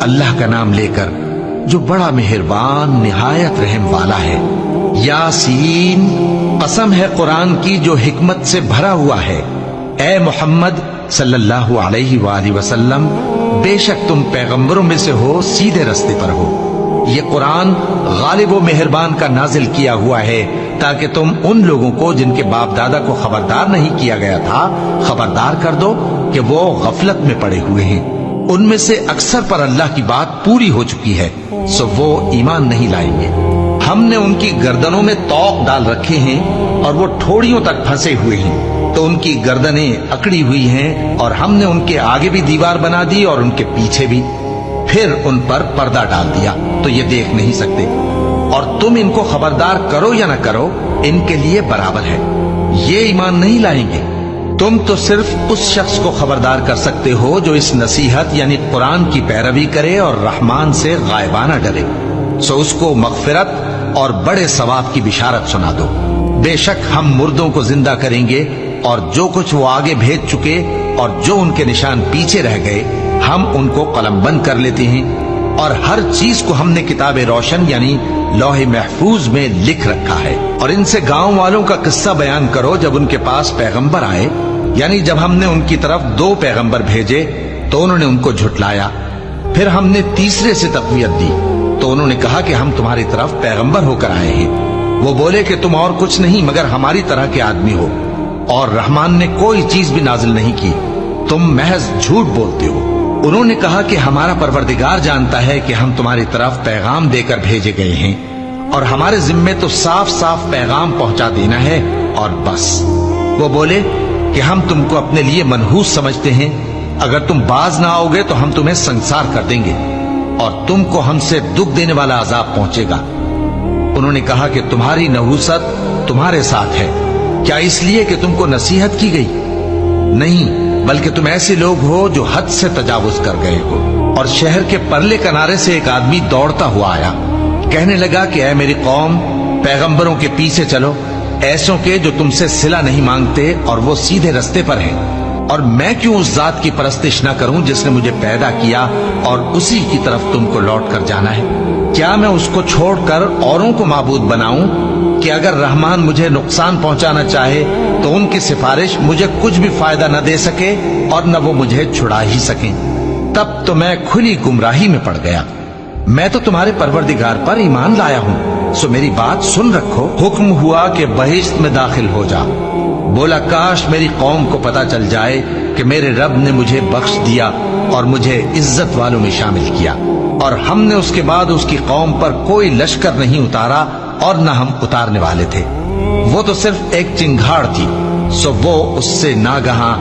اللہ کا نام لے کر جو بڑا مہربان نہایت رحم والا ہے۔ یاسین، قسم ہے قرآن کی جو حکمت سے بھرا ہوا ہے۔ اے محمد صلی اللہ علیہ وآلہ وسلم، بے شک تم پیغمبروں میں سے ہو، سیدھے رستے پر ہو۔ یہ قرآن غالب و مہربان کا نازل کیا ہوا ہے تاکہ تم ان لوگوں کو جن کے باپ دادا کو خبردار نہیں کیا گیا تھا خبردار کر دو کہ وہ غفلت میں پڑے ہوئے ہیں۔ ان میں سے اکثر پر اللہ کی بات پوری ہو چکی ہے، سو وہ ایمان نہیں لائیں گے۔ ہم نے ان کی گردنوں میں طوق ڈال رکھے ہیں اور وہ ٹھوڑیوں تک پھنسے ہوئے ہیں، تو ان کی گردنیں اکڑی ہوئی ہیں، اور ہم نے ان کے آگے بھی دیوار بنا دی اور ان کے پیچھے بھی، پھر ان پر پردہ ڈال دیا تو یہ دیکھ نہیں سکتے۔ اور تم ان کو خبردار کرو یا نہ کرو، ان کے لیے برابر ہے، یہ ایمان نہیں لائیں گے۔ تم تو صرف اس شخص کو خبردار کر سکتے ہو جو اس نصیحت یعنی قرآن کی پیروی کرے اور رحمان سے غائبانہ ڈرے، سو اس کو مغفرت اور بڑے ثواب کی بشارت سنا دو۔ بے شک ہم مردوں کو زندہ کریں گے، اور جو کچھ وہ آگے بھیج چکے اور جو ان کے نشان پیچھے رہ گئے ہم ان کو قلم بند کر لیتے ہیں، اور ہر چیز کو ہم نے کتاب روشن یعنی لوح محفوظ میں لکھ رکھا ہے۔ اور ان سے گاؤں والوں کا قصہ بیان کرو جب ان کے پاس پیغمبر آئے، یعنی جب ہم نے ان کی طرف 2 پیغمبر بھیجے تو انہوں نے ان کو جھٹلایا، پھر ہم نے تیسرے سے تقویت دی تو انہوں نے کہا کہ ہم تمہاری طرف پیغمبر ہو کر آئے ہیں۔ وہ بولے کہ تم اور کچھ نہیں مگر ہماری طرح کے آدمی ہو، اور رحمان نے کوئی چیز بھی نازل نہیں کی، تم محض جھوٹ بولتے ہو۔ انہوں نے کہا کہ ہمارا پروردگار جانتا ہے کہ ہم تمہاری طرف پیغام دے کر بھیجے گئے ہیں، اور ہمارے ذمے تو صاف صاف پیغام پہنچا دینا ہے اور بس۔ وہ بولے کہ ہم تم کو اپنے لیے منحوس سمجھتے ہیں، اگر تم باز نہ آؤ گے تو ہم تمہیں سنسار کر دیں گے اور تم کو ہم سے دکھ دینے والا عذاب پہنچے گا۔ انہوں نے کہا کہ تمہاری نحوست تمہارے ساتھ ہے، کیا اس لیے کہ تم کو نصیحت کی گئی؟ نہیں، بلکہ تم ایسے لوگ ہو جو حد سے تجاوز کر گئے ہو۔ اور شہر کے پرلے کنارے سے ایک آدمی دوڑتا ہوا آیا، کہنے لگا کہ اے میری قوم، پیغمبروں کے پیچھے چلو، ایسوں کے جو تم سے صلہ نہیں مانگتے اور وہ سیدھے رستے پر ہیں۔ اور میں کیوں اس ذات کی پرستش نہ کروں جس نے مجھے پیدا کیا اور اسی کی طرف تم کو لوٹ کر جانا ہے؟ کیا میں اس کو چھوڑ کر اوروں کو معبود بناؤں کہ اگر رحمان مجھے نقصان پہنچانا چاہے تو ان کی سفارش مجھے کچھ بھی فائدہ نہ دے سکے اور نہ وہ مجھے چھڑا ہی سکیں؟ تب تو میں کھلی گمراہی میں پڑ گیا۔ میں تو تمہارے پروردگار پر ایمان لایا ہوں، سو میری بات سن رکھو۔ حکم ہوا کہ بہشت میں داخل ہو جا۔ بولا کاش میری قوم کو پتا چل جائے کہ میرے رب نے مجھے بخش دیا اور مجھے عزت والوں میں شامل کیا، اور ہم نے اس کے بعد اس کی قوم پر کوئی لشکر نہیں اتارا اور نہ ہم اتارنے والے تھے۔ وہ تو صرف ایک چنگھاڑ تھی، سو وہ اس سے ناگہاں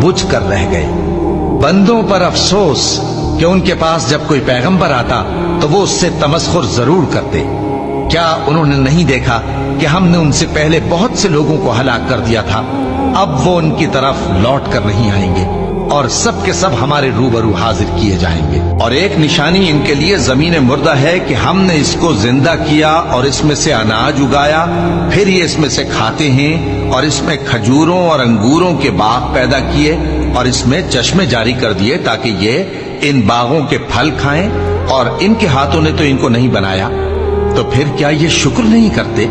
بجھ کر رہ گئے۔ بندوں پر افسوس کہ ان کے پاس جب کوئی پیغمبر آتا تو وہ اس سے تمسخر ضرور کرتے۔ کیا انہوں نے نہیں دیکھا کہ ہم نے ان سے پہلے بہت سے لوگوں کو ہلاک کر دیا تھا؟ اب وہ ان کی طرف لوٹ کر نہیں آئیں گے، اور سب کے سب ہمارے روبرو حاضر کیے جائیں گے۔ اور ایک نشانی ان کے لیے زمین مردہ ہے کہ ہم نے اس کو زندہ کیا اور اس میں سے اناج اگایا، پھر یہ اس میں سے کھاتے ہیں، اور اس میں کھجوروں اور انگوروں کے باغ پیدا کیے اور اس میں چشمے جاری کر دیے تاکہ یہ ان باغوں کے پھل کھائیں، اور ان کے ہاتھوں نے تو ان کو نہیں بنایا، تو پھر کیا یہ شکر نہیں کرتے؟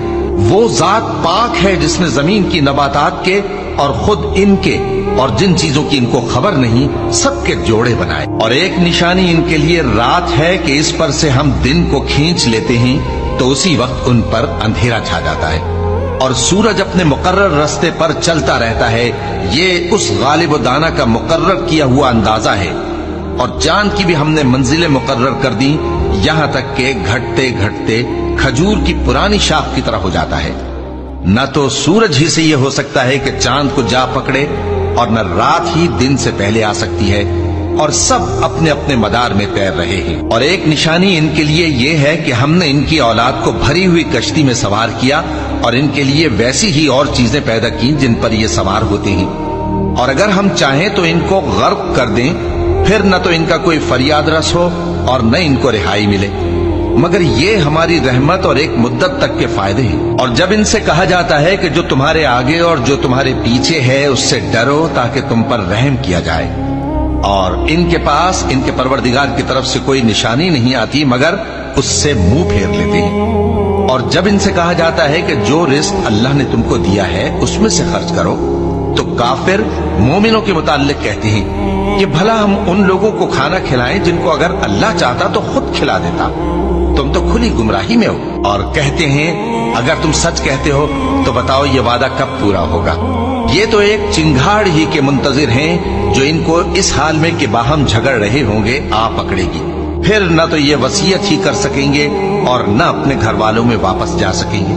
وہ ذات پاک ہے جس نے زمین کی نباتات کے اور خود ان کے اور جن چیزوں کی ان کو خبر نہیں سب کے جوڑے بنائے۔ اور ایک نشانی ان کے لیے رات ہے کہ اس پر سے ہم دن کو کھینچ لیتے ہیں تو اسی وقت ان پر اندھیرا چھا جاتا ہے، اور سورج اپنے مقرر راستے پر چلتا رہتا ہے۔ یہ اس غالب و دانا کا مقرر کیا ہوا اندازہ ہے۔ اور چاند کی بھی ہم نے منزلیں مقرر کر دی، یہاں تک کہ گھٹتے گھٹتے کھجور کی پرانی شاخ کی طرح ہو جاتا ہے۔ نہ تو سورج ہی سے یہ ہو سکتا ہے کہ چاند کو جا پکڑے، اور نہ رات ہی دن سے پہلے آ سکتی ہے، اور سب اپنے اپنے مدار میں تیر رہے ہیں۔ اور ایک نشانی ان کے لیے یہ ہے کہ ہم نے ان کی اولاد کو بھری ہوئی کشتی میں سوار کیا، اور ان کے لیے ویسی ہی اور چیزیں پیدا کی جن پر یہ سوار ہوتے ہیں، اور اگر ہم چاہیں تو ان کو غرق کر دیں، پھر نہ تو ان کا کوئی فریاد رس ہو اور نہ ان کو رہائی ملے، مگر یہ ہماری رحمت اور ایک مدت تک کے فائدے ہیں۔ اور جب ان سے کہا جاتا ہے کہ جو تمہارے آگے اور جو تمہارے پیچھے ہے اس سے ڈرو تاکہ تم پر رحم کیا جائے، اور ان کے پاس ان کے پروردگار کی طرف سے کوئی نشانی نہیں آتی مگر اس سے منہ پھیر لیتے ہیں۔ اور جب ان سے کہا جاتا ہے کہ جو رزق اللہ نے تم کو دیا ہے اس میں سے خرچ کرو، تو کافر مومنوں کے متعلق کہتے ہیں کہ بھلا ہم ان لوگوں کو کھانا کھلائیں جن کو اگر اللہ چاہتا تو خود کھلا دیتا، تم تو کھلی گمراہی میں ہو۔ اور کہتے ہیں اگر تم سچ کہتے ہو تو بتاؤ یہ وعدہ کب پورا ہوگا؟ یہ تو ایک چنگھاڑ ہی کے منتظر ہیں جو ان کو اس حال میں کہ باہم جھگڑ رہے ہوں گے آ پکڑے گی، پھر نہ تو یہ وصیت ہی کر سکیں گے اور نہ اپنے گھر والوں میں واپس جا سکیں گے۔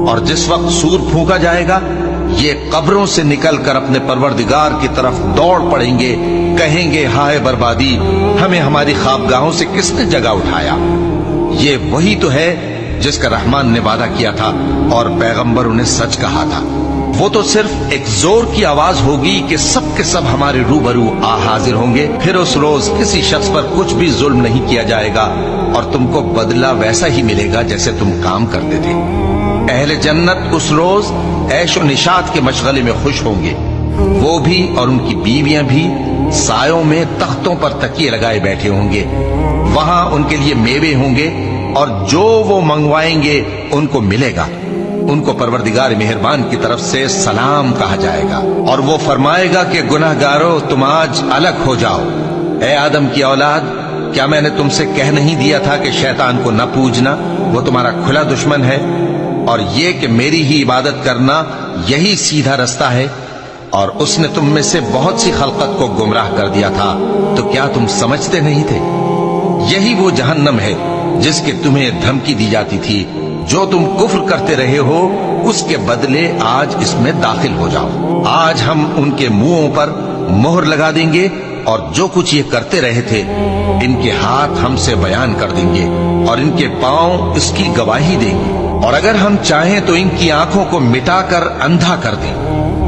اور جس وقت سور پھونکا جائے گا یہ قبروں سے نکل کر اپنے پروردگار کی طرف دوڑ پڑیں گے، کہیں گے ہائے بربادی، ہمیں ہماری خوابگاہوں سے کس نے جگہ اٹھایا۔ یہ وہی تو ہے جس کا رحمان نے وعدہ کیا تھا اور پیغمبر انہیں سچ کہا تھا۔ وہ تو صرف ایک زور کی آواز ہوگی کہ سب کے سب ہمارے روبرو آ حاضر ہوں گے، پھر اس روز کسی شخص پر کچھ بھی ظلم نہیں کیا جائے گا اور تم کو بدلہ ویسا ہی ملے گا جیسے تم کام کرتے تھے۔ اہل جنت اس روز عیش و نشاط کے مشغلے میں خوش ہوں گے، وہ بھی اور ان کی بیویاں بھی سایوں میں تختوں پر تکیے لگائے بیٹھے ہوں گے، وہاں ان کے لیے میوے ہوں گے اور جو وہ منگوائیں گے ان کو ملے گا۔ ان کو پروردگار مہربان کی طرف سے سلام کہا جائے گا اور وہ فرمائے گا کہ گناہ گارو تم آج الگ ہو جاؤ۔ اے آدم کی اولاد، کیا میں نے تم سے کہہ نہیں دیا تھا کہ شیطان کو نہ پوجنا، وہ تمہارا کھلا دشمن ہے، اور یہ کہ میری ہی عبادت کرنا یہی سیدھا رستہ ہے، اور اس نے تم میں سے بہت سی خلقت کو گمراہ کر دیا تھا، تو کیا تم سمجھتے نہیں تھے؟ یہی وہ جہنم ہے جس کے تمہیں دھمکی دی جاتی تھی، جو تم کفر کرتے رہے ہو اس کے بدلے آج اس میں داخل ہو جاؤ۔ آج ہم ان کے منہوں پر مہر لگا دیں گے اور جو کچھ یہ کرتے رہے تھے ان کے ہاتھ ہم سے بیان کر دیں گے اور ان کے پاؤں اس کی گواہی دیں گے، اور اگر ہم چاہیں تو ان کی آنکھوں کو مٹا کر اندھا کر دیں،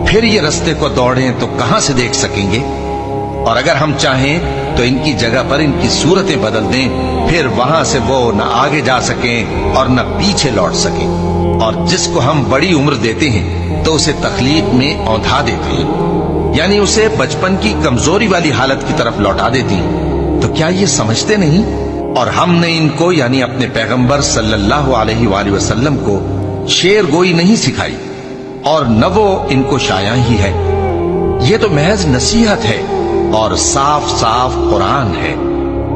پھر یہ رستے کو دوڑیں تو کہاں سے دیکھ سکیں گے، اور اگر ہم چاہیں تو ان کی جگہ پر ان کی صورتیں بدل دیں، پھر وہاں سے وہ نہ آگے جا سکیں اور نہ پیچھے لوٹ سکیں۔ اور جس کو ہم بڑی عمر دیتے ہیں تو اسے تخلیق میں اوندھا دیتے ہیں، یعنی اسے بچپن کی کمزوری والی حالت کی طرف لوٹا دیتی ہیں۔ تو کیا یہ سمجھتے نہیں؟ اور ہم نے ان کو یعنی اپنے پیغمبر صلی اللہ علیہ وآلہ وسلم کو شعر گوئی نہیں سکھائی، اور نہ وہ ان کو شایع ہی ہے، یہ تو محض نصیحت ہے اور صاف صاف قرآن ہے،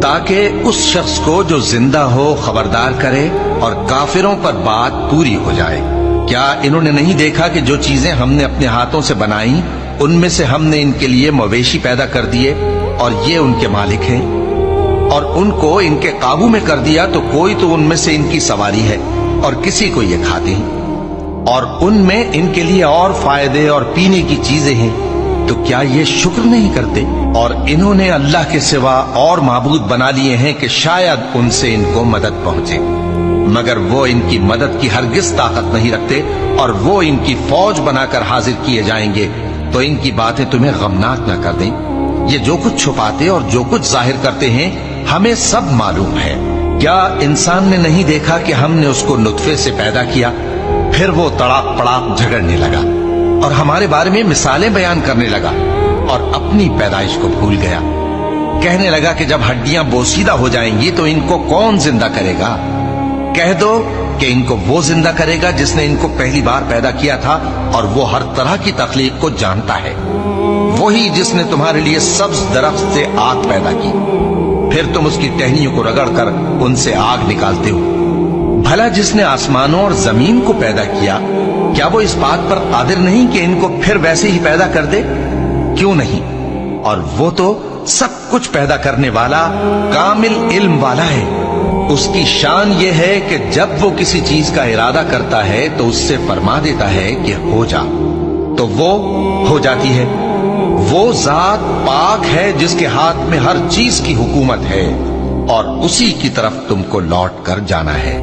تاکہ اس شخص کو جو زندہ ہو خبردار کرے اور کافروں پر بات پوری ہو جائے۔ کیا انہوں نے نہیں دیکھا کہ جو چیزیں ہم نے اپنے ہاتھوں سے بنائیں ان میں سے ہم نے ان کے لیے مویشی پیدا کر دیے اور یہ ان کے مالک ہیں، اور ان کو ان کے قابو میں کر دیا تو کوئی تو ان میں سے ان کی سواری ہے اور کسی کو یہ کھاتے ہیں، اور ان میں ان کے لیے اور فائدے اور پینے کی چیزیں ہیں، تو کیا یہ شکر نہیں کرتے؟ اور انہوں نے اللہ کے سوا اور معبود بنا لیے ہیں کہ شاید ان سے ان کو مدد پہنچے، مگر وہ ان کی مدد کی ہرگز طاقت نہیں رکھتے، اور وہ ان کی فوج بنا کر حاضر کیے جائیں گے تو ان کی باتیں تمہیں غمناک نہ کر دیں۔ یہ جو کچھ چھپاتے اور جو کچھ ظاہر کرتے ہیں ہمیں سب معلوم ہے۔ کیا انسان نے نہیں دیکھا کہ ہم نے اس کو نطفے سے پیدا کیا، پھر وہ تڑاک پڑاک جھگڑنے لگا اور ہمارے بارے میں مثالیں بیان کرنے لگا اور اپنی پیدائش کو بھول گیا، کہنے لگا کہ جب ہڈیاں بوسیدہ ہو جائیں گی تو ان کو کون زندہ کرے گا؟ کہہ دو کہ ان کو وہ زندہ کرے گا جس نے ان کو پہلی بار پیدا کیا تھا، اور وہ ہر طرح کی تخلیق کو جانتا ہے، وہی جس نے تمہارے لیے سبز درخت سے آگ پیدا کی، پھر تم اس کی ٹہنیوں کو رگڑ کر ان سے آگ نکالتے ہو۔ بھلا جس نے آسمانوں اور زمین کو پیدا کیا، کیا وہ اس بات پر قادر نہیں کہ ان کو پھر ویسے ہی پیدا کر دے؟ کیوں نہیں؟ اور وہ تو سب کچھ پیدا کرنے والا کامل علم والا ہے۔ اس کی شان یہ ہے کہ جب وہ کسی چیز کا ارادہ کرتا ہے تو اس سے فرما دیتا ہے کہ ہو جا، تو وہ ہو جاتی ہے۔ وہ ذات پاک ہے جس کے ہاتھ میں ہر چیز کی حکومت ہے، اور اسی کی طرف تم کو لوٹ کر جانا ہے۔